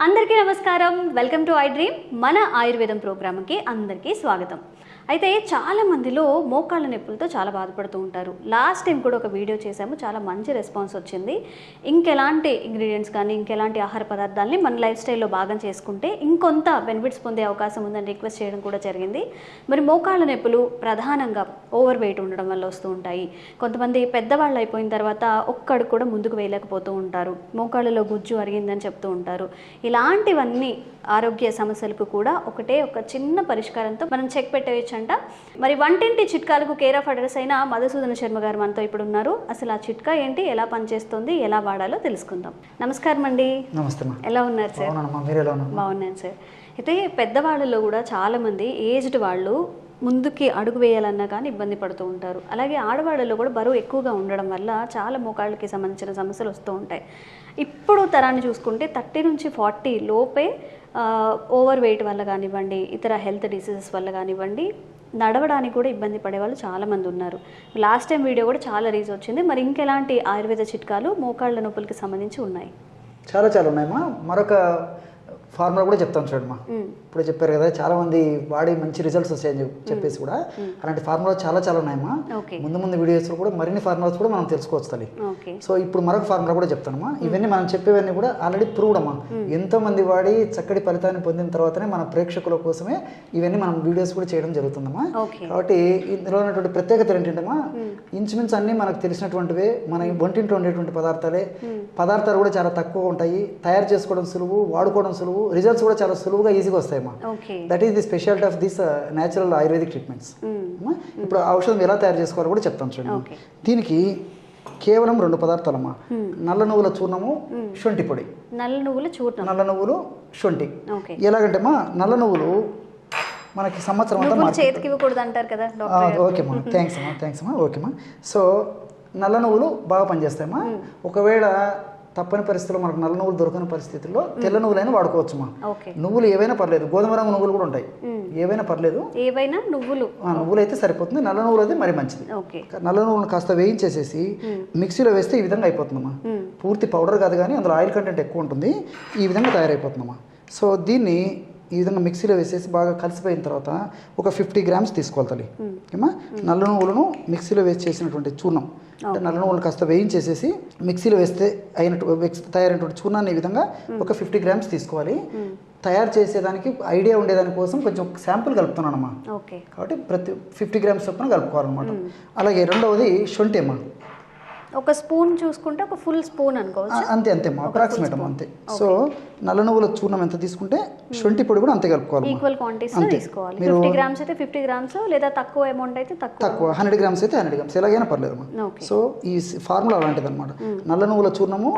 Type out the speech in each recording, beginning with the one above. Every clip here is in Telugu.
అందరికీ నమస్కారం. Welcome to I dream. మన ఆయుర్వేదం ప్రోగ్రామ్కి అందరికీ స్వాగతం. అయితే చాలా మందిలో మోకాళ్ళ నొప్పులతో చాలా బాధపడుతూ ఉంటారు. లాస్ట్ టైం కూడా ఒక వీడియో చేశాము, చాలా మంచి రెస్పాన్స్ వచ్చింది. ఇంకెలాంటి ఇంగ్రీడియంట్స్ కానీ ఇంకెలాంటి ఆహార పదార్థాలని మన లైఫ్ స్టైల్లో భాగం చేసుకుంటే ఇంకొంత బెనిఫిట్స్ పొందే అవకాశం ఉందని రిక్వెస్ట్ చేయడం కూడా జరిగింది. మరి మోకాళ్ళ నొప్పులు ప్రధానంగా ఓవర్ వెయిట్ ఉండడం వల్ల వస్తూ ఉంటాయి. కొంతమంది పెద్దవాళ్ళు అయిపోయిన తర్వాత ఒక్కడు కూడా ముందుకు వేయలేకపోతూ ఉంటారు. మోకాళ్ళలో గుజ్జు అరిగిందని చెప్తూ ఉంటారు. ఇలాంటివన్నీ ఆరోగ్య సమస్యలకు కూడా ఒక చిన్న పరిష్కారంతో మనం చెక్ పెట్టేయచ్చు అంట. మరి వంటింటి చిట్కాలకు కేర్ ఆఫ్ అడ్రస్ అయిన మధుసూదన శర్మ గారు మనతో ఇప్పుడు ఉన్నారు. అసలు ఆ చిట్కా ఏంటి, ఎలా పనిచేస్తుంది, ఎలా వాడాలో తెలుసుకుందాం. నమస్కారం అండి. నమస్తే. ఎలా ఉన్నారు సార్? బాగున్నాను సార్. అయితే పెద్దవాళ్ళలో కూడా చాలామంది ఏజ్డ్ వాళ్ళు ముందుకి అడుగు వేయాలన్నా కానీ ఇబ్బంది పడుతూ ఉంటారు. అలాగే ఆడవాళ్ళలో కూడా బరువు ఎక్కువగా ఉండడం వల్ల చాలా మోకాళ్ళకి సంబంధించిన సమస్యలు వస్తూ ఉంటాయి. ఇప్పుడు తరాన్ని చూసుకుంటే 30 నుంచి 40 లోపే ఓవర్ వెయిట్ వల్ల కానివ్వండి, ఇతర హెల్త్ డిసీజెస్ వల్ల కానివ్వండి, నడవడానికి కూడా ఇబ్బంది పడే వాళ్ళు చాలామంది ఉన్నారు. లాస్ట్ టైం వీడియో కూడా చాలా రీచ్ వచ్చింది. మరి ఇంకెలాంటి ఆయుర్వేద చిట్కాలు మోకాళ్ళ నొప్పులకి సంబంధించి ఉన్నాయి? చాలా ఉన్నాయమ్మా. మరొక ఫార్ములా కూడా చెప్తాను చూడమ్మా. ఇప్పుడు చెప్పారు కదా, చాలా మంది వాడి మంచి రిజల్ట్స్ వస్తాయని చెప్పేసి కూడా అలాంటి ఫార్ములా చాలా ఉన్నాయమ్మా. ముందు వీడియోస్లో కూడా మరిన్ని ఫార్ములాస్ కూడా మనం తెలుసుకోవచ్చు తల్లి. సో ఇప్పుడు మరొక ఫార్ములా కూడా చెప్తానమ్మా. ఇవన్నీ మనం చెప్పేవన్నీ కూడా ఆల్రెడీ ప్రూవ్డ్ అమ్మా. ఎంతో మంది వాడి చక్కటి ఫలితాన్ని పొందిన తర్వాతనే మన ప్రేక్షకుల కోసమే ఇవన్నీ మనం వీడియోస్ కూడా చేయడం జరుగుతుందమ్మా. కాబట్టి ఇందులో ఉన్నటువంటి ప్రత్యేకత ఏంటంటమ్మా, ఇంచుమించు అన్నీ మనకు తెలిసినటువంటివే, మన వంటింట్లో ఉండేటువంటి పదార్థాలు కూడా చాలా తక్కువ ఉంటాయి. తయారు చేసుకోవడం సులువు, వాడుకోవడం సులువు, రిజల్ట్స్ కూడా చాలా సులువుగా ఈజీగా వస్తాయమ్మా. That is the speciality of this natural Ayurvedic treatments. ఇప్పుడు ఔషధం ఎలా తయారు చేసుకోవాలో కూడా చెప్తాను చూడండి. దీనికి కేవలం 2 పదార్థాలమ్మా. నల్ల నువ్వుల చూర్ణము, శొంఠి పొడి. నల్ల నువ్వులు శొంఠి. ఎలాగంటే అమ్మా, నల్ల నువ్వులు మనకి సంవత్సరం అంతా చేతికి ఇవ్వకూడదు అంటారు కదా. ఓకేమ్మా, థ్యాంక్స్ అమ్మా. ఓకేమ్మా. సో నల్ల నువ్వులు బాగా పనిచేస్తాయమ్మా. ఒకవేళ తప్పని పరిస్థితుల్లో మనకు నల్ల నువ్వులు దొరకని పరిస్థితుల్లో తెల్ల నువ్వులైనా వాడుకోవచ్చమ్మా. నువ్వులు ఏవైనా పర్లేదు, గోధుమ రంగు నువ్వులు కూడా ఉంటాయి, ఏవైనా పర్లేదు. నువ్వులు అయితే సరిపోతుంది. నల్ల నువ్వులు అయితే మరి మంచిది. నల్ల నువ్వులను కాస్త వేయించేసేసి మిక్సీలో వేస్తే ఈ విధంగా అయిపోతుందమ్మా. పూర్తి పౌడర్ కాదు కానీ అందులో ఆయిల్ కంటెంట్ ఎక్కువ ఉంటుంది. ఈ విధంగా తయారైపోతుందమ్మా. సో దీన్ని ఈ విధంగా మిక్సీలో వేసేసి బాగా కలిసిపోయిన తర్వాత ఒక 50 గ్రామ్స్ తీసుకోవాలి తల్లి. ఏమా, నల్ల నువ్వులను మిక్సీలో వేసి చేసినటువంటి చూర్ణం, అంటే నల్ల నువ్వులను కాస్త వేయించేసేసి మిక్సీలో వేస్తే తయారైనటువంటి చూర్ణాన్ని ఈ విధంగా ఒక 50 గ్రామ్స్ తీసుకోవాలి. తయారు చేసేదానికి ఐడియా ఉండేదాని కోసం కొంచెం శాంపుల్ కలుపుతున్నాను అమ్మా. కాబట్టి ప్రతి 50 గ్రామ్స్ చొప్పున కలుపుకోవాలన్నమాట. అలాగే రెండవది శొంఠి అమ్మా. ఒక స్పూన్ చూసుకుంటే ఒక ఫుల్ స్పూన్ అనుకోవచ్చు. అంతేమ్మా, అప్రాక్సిమేట్ అమ్మా, అంతే. సో నల్ల నువ్వుల చూర్ణం ఎంత తీసుకుంటే శొంఠి పొడి కూడా అంతే కలుపుకోవాలి. ఈక్వల్ క్వాంటిటీస్ తీసుకోవాలి. 50 గ్రామ్స్ అయితే 50 గ్రామ్స్, లేదా తక్కువ అమౌంట్ అయితే తక్కువ 100 గ్రామ్స్ అయితే 100 గ్రామ్స్ ఎలాగైనా పర్లేదు అమ్మా. సో ఈ ఫార్ములా అలాంటిది అనమాట. నల్ల నువ్వుల చూర్ణము,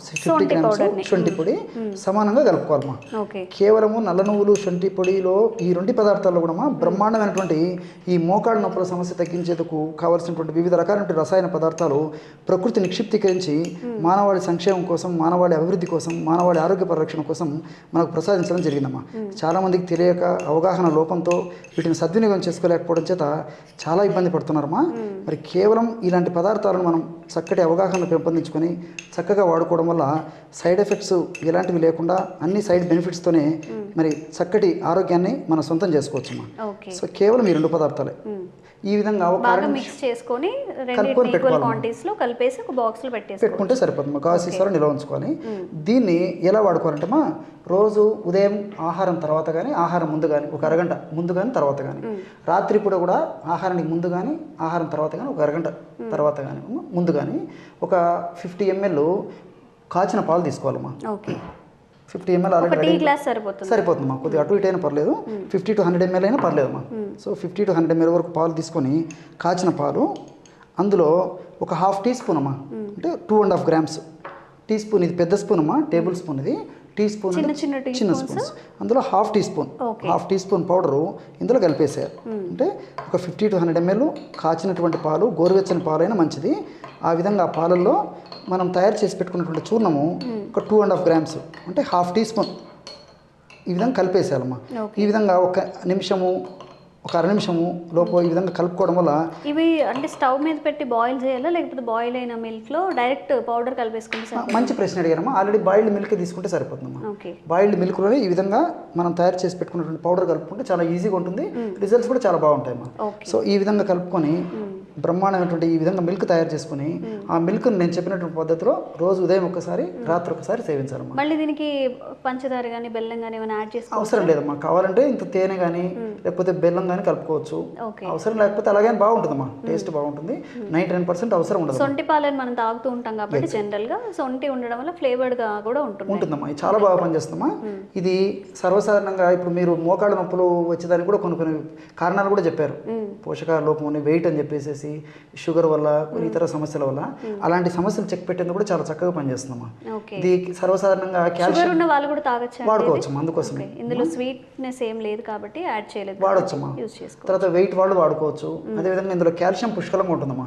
50 గ్రామ్స్ శొంఠి పొడి సమానంగా కలుపుకోవాలమ్మా. కేవలము నల్ల నువ్వులు శొంఠి పొడిలో ఈ 2 పదార్థాల్లో కూడా బ్రహ్మాండమైనటువంటి ఈ మోకాళ్ళ నొప్పుల సమస్య తగ్గించేందుకు కావాల్సినటువంటి వివిధ రకాలైన రసాయన పదార్థాలు ప్రకృతి నిక్షిప్తీకరించి మానవాళి సంక్షేమం కోసం, మానవాళి అభివృద్ధి కోసం, మానవాళి ఆరోగ్య పరిరక్షణ కోసం మనకు ప్రసాదించడం జరిగిందమ్మా. చాలామందికి తెలియక, అవగాహన లోపంతో వీటిని సద్వినియోగం చేసుకోలేకపోవడం చేత చాలా ఇబ్బంది పడుతున్నారమ్మా. మరి కేవలం ఇలాంటి పదార్థాలను మనం చక్కటి అవగాహన పెంపొందించుకొని చక్కగా వాడుకోవడం వల్ల సైడ్ ఎఫెక్ట్స్ ఎలాంటివి లేకుండా అన్ని సైడ్ బెనిఫిట్స్తోనే మరి చక్కటి ఆరోగ్యాన్ని మనం సొంతం చేసుకోవచ్చమ్మా. సో కేవలం ఈ 2 పదార్థాలే ఈ విధంగా పెట్టుకుంటే సరిపోతుంది. కాసేసారి నిల్వ ఉంచుకొని దీన్ని ఎలా వాడుకోవాలంటే అమ్మా, రోజు ఉదయం ఆహారం తర్వాత కానీ, ఆహారం ముందు కానీ, ఒక అరగంట ముందు కానీ తర్వాత కానీ, రాత్రి పూట కూడా ఆహారానికి ముందు కానీ, ఆహారం తర్వాత కానీ, ఒక అరగంట తర్వాత కానీ, ముందు కానీ ఒక 50 ml కాచిన పాలు తీసుకోవాలమ్మా. 50 ml ఆల్రెడీ సరిపోతుందమ్మా. కొద్దిగా అటు ఇటు అయినా పర్లేదు, 50 to 100 ml అయినా పర్లేదమ్మా. సో 50 to 100 ml వరకు పాలు తీసుకొని, కాచిన పాలు అందులో ఒక 1/2 టీ స్పూన్ అమ్మా, అంటే 2.5 grams టీ స్పూన్, ఇది పెద్ద స్పూన్ అమ్మా, టేబుల్ స్పూన్ ఇది, టీ స్పూన్ చిన్న స్పూన్స్, అందులో 1/2 టీ స్పూన్ పౌడరు ఇందులో కలిపేసారు. అంటే ఒక 50 to 100 ml కాచినటువంటి పాలు, గోరువెచ్చని పాలైనా మంచిది. ఆ విధంగా ఆ పాలల్లో మనం తయారు చేసి పెట్టుకున్నటువంటి చూర్ణము ఒక 2.5 grams, అంటే 1/2 టీ స్పూన్ ఈ విధంగా కలిపేసేయాలమ్మా. ఈ విధంగా 1 నిమిషము ఒక అర నిమిషము లోపు ఈ విధంగా కలుపుకోవడం వల్ల ఇవి అంటే స్టవ్ మీద పెట్టి బాయిల్ చేయాలా లేకపోతే బాయిల్ అయిన మిల్క్లో డైరెక్ట్ పౌడర్ కలిపేసుకుంటే మంచి ప్రశ్న అడిగారమ్మా. ఆల్రెడీ బాయిల్డ్ మిల్క్ తీసుకుంటే సరిపోతుందమ్మా. ఓకే. బాయిల్డ్ మిల్క్లోనే ఈ విధంగా మనం తయారు చేసి పెట్టుకున్నటువంటి పౌడర్ కలుపుకుంటే చాలా ఈజీగా ఉంటుంది, రిజల్ట్స్ కూడా చాలా బాగుంటాయమ్మా. సో ఈ విధంగా కలుపుకొని బ్రహ్మాండమైనటువంటి ఈ విధంగా మిల్క్ తయారు చేసుకుని ఆ మిల్క్ నేను చెప్పినటువంటి పద్ధతిలో రోజు ఉదయం ఒకసారి రాత్రి ఒకసారి సేవించాలమ్మా. మళ్ళీ దీనికి పంచదార కానీ బెల్లం కానీ ఏమైనా యాడ్ చేసుకో అవసరం లేదమ్మా. కావాలంటే ఇంత తేనె కానీ లేకపోతే బెల్లం కానీ కలుపుకోవచ్చు. అవసరం లేకపోతే అలాగే బాగుంటుందమ్మా, టేస్ట్ బాగుంటుంది. 99% అవసరం ఉండదు. సొంటి పాలని మనం తాగుతూ ఉంటాం కాబట్టి జనరల్ గా సొంటి ఉండడం వల్ల ఫ్లేవర్డ్ గా కూడా ఉంటుందమ్మా. ఇది చాలా బాగా పనిచేస్తుందమ్మా. ఇది సర్వసాధారణంగా ఇప్పుడు మీరు మోకాళ్ళ నొప్పులు వచ్చేదానికి కూడా కొన్ని కారణాలు కూడా చెప్పారు. పోషకాహార లోపం ఉంది, వెయిట్ అని చెప్పేసి, షుగర్ వల్ల, కొన్ని ఇతర సమస్యల వల్ల అలాంటి సమస్యలు చెక్ పెట్టేందుకు కూడా చాలా చక్కగా పనిచేస్తుందమ్మా. ఇది సర్వసాధారణంగా క్యాల్షియం ఉన్న వాళ్ళు కూడా తాగొచ్చు, వాడుకోవచ్చు. అందుకోసమే ఇందులో స్వీట్నెస్ ఏం లేదు కాబట్టి యాడ్ చేయలేదు, వాడొచ్చమ్మా. తర్వాత వెయిట్ వాళ్ళు వాడుకోవచ్చు. అదేవిధంగా ఇందులో కాల్షియం పుష్కలంగా ఉంటుందమ్మా.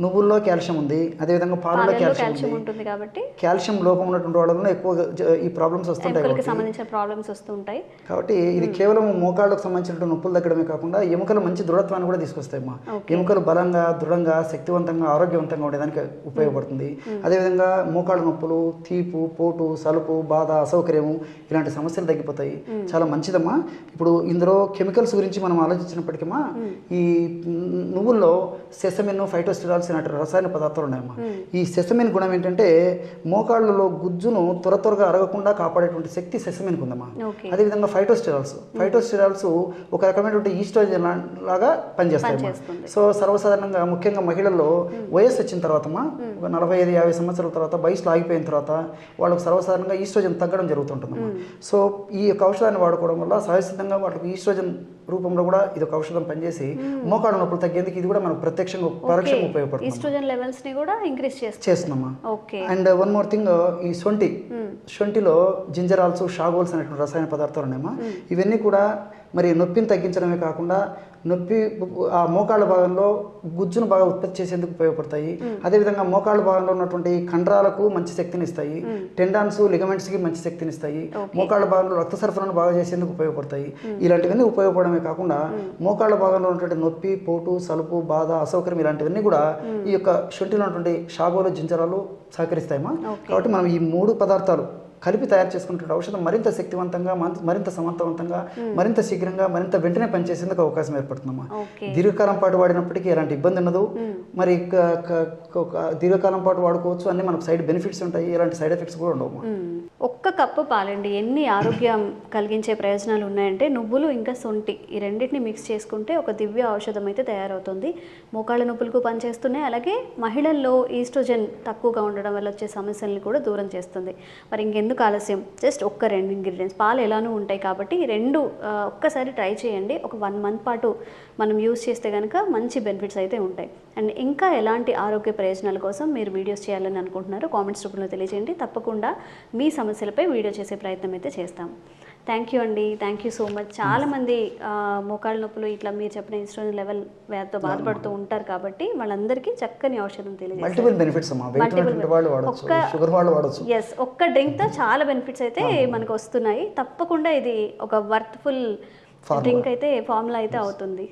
నువ్వుల్లో కాల్షియం ఉంది, అదేవిధంగా పాలలో కాల్షియం ఉంటుంది కాబట్టి కాల్షియం లోపం ఉన్నటువంటి వాళ్ళలో ఎక్కువగా ఈ ప్రాబ్లమ్స్ వస్తుంటాయి, సంబంధించిన ప్రాబ్లమ్స్ వస్తుంటాయి. కాబట్టి ఇది కేవలం మోకాళ్ళకు సంబంధించిన నొప్పులు తగ్గడమే కాకుండా ఎముకలు మంచి దృఢత్వాన్ని కూడా తీసుకొస్తాయమ్మా. ఎముకలు బలంగా, దృఢంగా, శక్తివంతంగా, ఆరోగ్యవంతంగా ఉండడానికి ఉపయోగపడుతుంది. అదేవిధంగా మోకాళ్ళ నొప్పులు, తీపు, పోటు, సలుపు, బాధ, అసౌకర్యము ఇలాంటి సమస్యలు తగ్గిపోతాయి. చాలా మంచిదమ్మా. ఇప్పుడు ఇందులో కెమికల్స్ గురించి మనం ఆలోచించినప్పటికీ ఈ నువ్వుల్లో సెసమిన్, ఫైటోస్టిరాల్స్ ఇలాంటి రసాయన పదార్థాలు ఉన్నాయమ్మా. ఈ సెసమిన్ గుణం ఏంటంటే మోకాళ్ళలో గుజ్జును త్వరగా అరగకుండా కాపాడేటువంటి శక్తి సెసమిన్కి ఉందమ్మా. అదేవిధంగా ఫైటోస్టిరాల్స్ ఒక రకమైనటువంటి ఈస్ట్రోజన్ లాగా పనిచేస్తాయి. సో సర్వసాధారణంగా ముఖ్యంగా మహిళల్లో వయస్సు వచ్చిన తర్వాత ఒక 45-50 సంవత్సరాల తర్వాత వయసులో ఆగిపోయిన తర్వాత వాళ్ళకు సర్వసాధారణంగా ఈస్ట్రోజన్ తగ్గడం జరుగుతుంటుందమ్మా. సో ఈ యొక్క ఔషధాన్ని వాడుకోవడం వల్ల సహజసిద్ధంగా వాళ్ళకి ఈస్ట్రోజన్ రూపంలో కూడా ఇది ఒక ఔషధం పనిచేసి మోకాళ్ళ నొప్పులు తగ్గేందుకు ఇది కూడా మనకు పరోక్షంగా ఉపయోగపడుతుంది. ఈస్ట్రోజన్ లెవెల్స్ ని కూడా ఇంక్రీజ్ చేస్తుందమ్మా. అండ్ వన్ మోర్ థింగ్, ఈ శొంఠిలో జింజరాల్స్, షాగోల్స్ అనేటువంటి రసాయన పదార్థాలు ఉన్నాయమ్మా. ఇవన్నీ కూడా మరి నొప్పిని తగ్గించడమే కాకుండా ఆ మోకాళ్ళ భాగంలో గుజ్జును బాగా ఉత్పత్తి చేసేందుకు ఉపయోగపడతాయి. అదేవిధంగా మోకాళ్ళ భాగంలో ఉన్నటువంటి కండరాలకు మంచి శక్తిని ఇస్తాయి, టెండాన్స్, లిగమెంట్స్కి మంచి శక్తిని ఇస్తాయి, మోకాళ్ళ భాగంలో రక్త సరఫరాను బాగా చేసేందుకు ఉపయోగపడతాయి. ఇలాంటివన్నీ ఉపయోగపడమే కాకుండా మోకాళ్ళ భాగంలో ఉన్నటువంటి నొప్పి, పోటు, సలుపు, బాధ, అసౌకర్యం ఇలాంటివన్నీ కూడా ఈ యొక్క శొంఠిలో ఉన్నటువంటి షాగోలు, జింజరాలు సహకరిస్తాయమ్మా. కాబట్టి మనం ఈ 3 పదార్థాలు కలిపి తయారు చేసుకున్న ఔషధం మరింత శక్తివంతంగా, మరింత సమర్థవంతంగా, మరింత శీఘ్రంగా, మరింత వెంటనే పనిచేసేందుకు అవకాశం ఏర్పడుతుందమ్మా. దీర్ఘకాలం పాటు వాడినప్పటికీ ఎలాంటి ఇబ్బంది ఉండదు. మరి దీర్ఘకాలం పాటు వాడుకోవచ్చు. అన్ని మనకు సైడ్ బెనిఫిట్స్ ఉంటాయి, ఎలాంటి సైడ్ ఎఫెక్ట్స్ కూడా ఉండవు. ఒక్క కప్పు పాలండి ఎన్ని ఆరోగ్యం కలిగించే ప్రయోజనాలు ఉన్నాయంటే నువ్వులు ఇంకా సొంటి ఈ రెండింటిని మిక్స్ చేసుకుంటే ఒక దివ్య ఔషధం అయితే తయారవుతుంది. మోకాళ్ళ నొప్పులకు పనిచేస్తున్నాయి, అలాగే మహిళల్లో ఈస్ట్రోజన్ తక్కువగా ఉండడం వల్ల వచ్చే సమస్యలను కూడా దూరం చేస్తుంది. మరి ఇంకెందుకు ఆలస్యం, జస్ట్ ఒక్క 2 ఇంగ్రీడియంట్స్, పాలు ఎలానూ ఉంటాయి కాబట్టి 2 ఒక్కసారి ట్రై చేయండి. ఒక 1 మంత్ పాటు మనం యూస్ చేస్తే కనుక మంచి బెనిఫిట్స్ అయితే ఉంటాయి. అండ్ ఇంకా ఎలాంటి ఆరోగ్య ప్రయోజనాల కోసం మీరు వీడియోస్ చేయాలని అనుకుంటున్నారో కామెంట్స్ రూపంలో తెలియజేయండి. తప్పకుండా మీ సమస్యలపై వీడియో చేసే ప్రయత్నం అయితే చేస్తాం. థ్యాంక్ యూ అండి, థ్యాంక్ యూ సో మచ్. చాలామంది మోకాళ్ళ నొప్పులు ఇట్లా మీరు చెప్పిన ఈస్ట్రోజన్ లెవెల్ వ్యాధితో బాధపడుతూ ఉంటారు కాబట్టి వాళ్ళందరికీ చక్కని ఔషధం ఒక్క డ్రింక్తో చాలా బెనిఫిట్స్ అయితే మనకు వస్తున్నాయి. తప్పకుండా ఇది ఒక వర్త్ఫుల్ డ్రింక్ అయితే ఫార్ములా అయితే అవుతుంది.